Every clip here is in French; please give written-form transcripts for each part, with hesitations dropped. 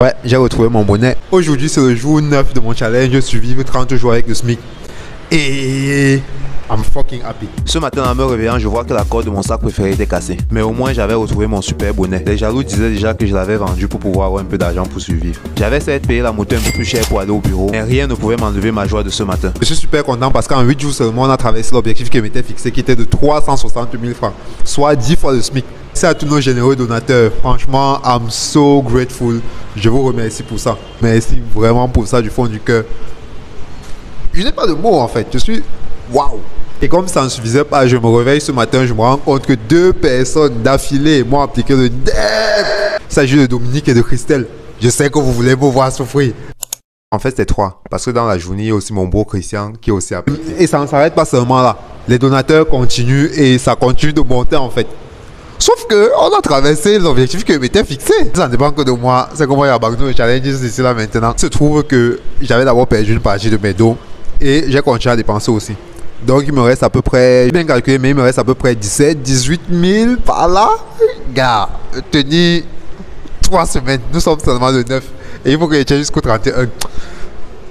Ouais, j'ai retrouvé mon bonnet. Aujourd'hui, c'est le jour 9 de mon challenge survivre 30 jours avec le SMIC. Et I'm fucking happy. Ce matin, en me réveillant, je vois que la corde de mon sac préféré était cassée. Mais au moins, j'avais retrouvé mon super bonnet. Les jaloux disaient déjà que je l'avais vendu pour pouvoir avoir un peu d'argent pour survivre. J'avais certes payé la moto un peu plus cher pour aller au bureau, mais rien ne pouvait m'enlever ma joie de ce matin. Je suis super content parce qu'en 8 jours seulement, on a traversé l'objectif qui m'était fixé, qui était de 360 000 francs, soit 10 fois le SMIC. C'est à tous nos généreux donateurs. Franchement, I'm so grateful. Je vous remercie pour ça. Merci vraiment pour ça du fond du cœur. Je n'ai pas de mots en fait. Je suis waouh. Et comme ça ne suffisait pas, je me réveille ce matin, je me rends compte que 2 personnes d'affilée m'ont appliqué le debt. Il s'agit de Dominique et de Christelle. Je sais que vous voulez me voir souffrir. En fait, c'est 3. Parce que dans la journée, il y a aussi mon beau Christian qui est aussi appliqué. Et ça ne s'arrête pas seulement là. Les donateurs continuent et ça continue de monter en fait. Sauf que on a traversé l'objectif que je m'étais fixé. Ça ne dépend que de moi. C'est comment il y a abandonné le challenge ici là maintenant. Il se trouve que j'avais d'abord perdu une partie de mes dons et j'ai continué à dépenser aussi. Donc il me reste à peu près, bien calculé, mais il me reste à peu près 17, 18 000 par là. Gars, tenir 3 semaines. Nous sommes seulement le 9 et il faut que je tienne jusqu'au 31.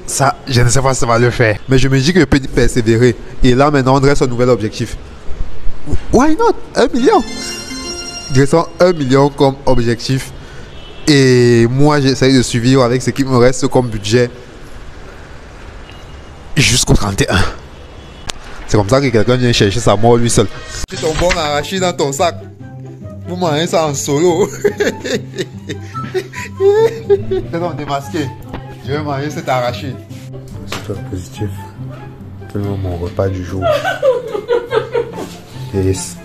Ça, je ne sais pas si ça va le faire. Mais je me dis que je peux persévérer. Et là maintenant on dresse un nouvel objectif. Why not? 1 million. Dressons 1 million comme objectif et moi j'essaye de suivre avec ce qui me reste comme budget jusqu'au 31. C'est comme ça que quelqu'un vient chercher sa mort lui seul. Tu ton bon arraché dans ton sac. Vous mangez ça en solo. C'est donc démasqué. Je vais manger cet arraché. C'est toi positif. Tellement mon repas du jour. Yes.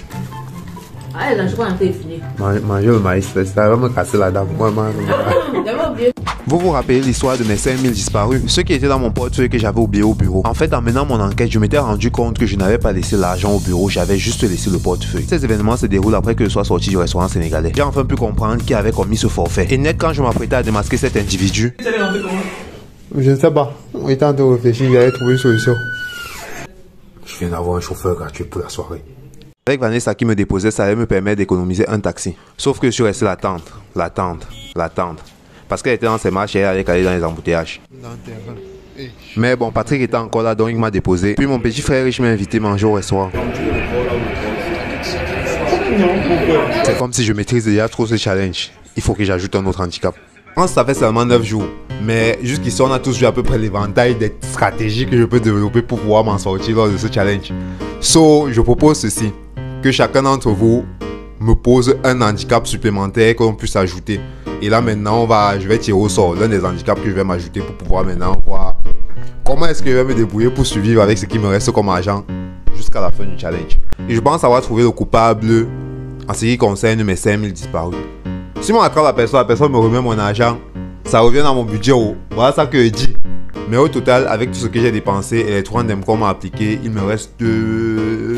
Ah, là, je crois que c'est fini. Manger le maïs, ça va me casser la dame. Vous vous rappelez l'histoire de mes 5000 disparus? Ceux qui étaient dans mon portefeuille que j'avais oublié au bureau. En fait, en menant mon enquête, je m'étais rendu compte que je n'avais pas laissé l'argent au bureau, j'avais juste laissé le portefeuille. Ces événements se déroulent après que je sois sorti du restaurant sénégalais. J'ai enfin pu comprendre qui avait commis ce forfait. Et net, quand je m'apprêtais à démasquer cet individu... Je ne sais pas. En étant de réfléchir, j'avais trouvé une solution. Je viens d'avoir un chauffeur gratuit pour la soirée. Avec Vanessa qui me déposait, ça allait me permettre d'économiser un taxi. Sauf que je suis resté l'attendre. Parce qu'elle était dans ses marches et elle allait caler dans les embouteillages. Mais bon, Patrick était encore là, donc il m'a déposé. Puis mon petit frère riche m'a invité à manger au restaurant. C'est comme si je maîtrise déjà trop ce challenge. Il faut que j'ajoute un autre handicap. Je pense que ça fait seulement 9 jours. Mais jusqu'ici, on a tous vu à peu près l'éventail des stratégies que je peux développer pour pouvoir m'en sortir lors de ce challenge. So, je propose ceci. Que chacun d'entre vous me pose un handicap supplémentaire qu'on puisse ajouter. Et là maintenant, je vais tirer au sort l'un des handicaps que je vais m'ajouter pour pouvoir maintenant voir comment est-ce que je vais me débrouiller pour survivre avec ce qui me reste comme argent jusqu'à la fin du challenge. Et je pense avoir trouvé le coupable en ce qui concerne mes 5000 disparus. Si on attrape la personne me remet mon argent, ça revient dans mon budget. Voilà ça que je dis. Mais au total, avec tout ce que j'ai dépensé et les 3 DEM qu'on m'a appliqué, il me reste 2...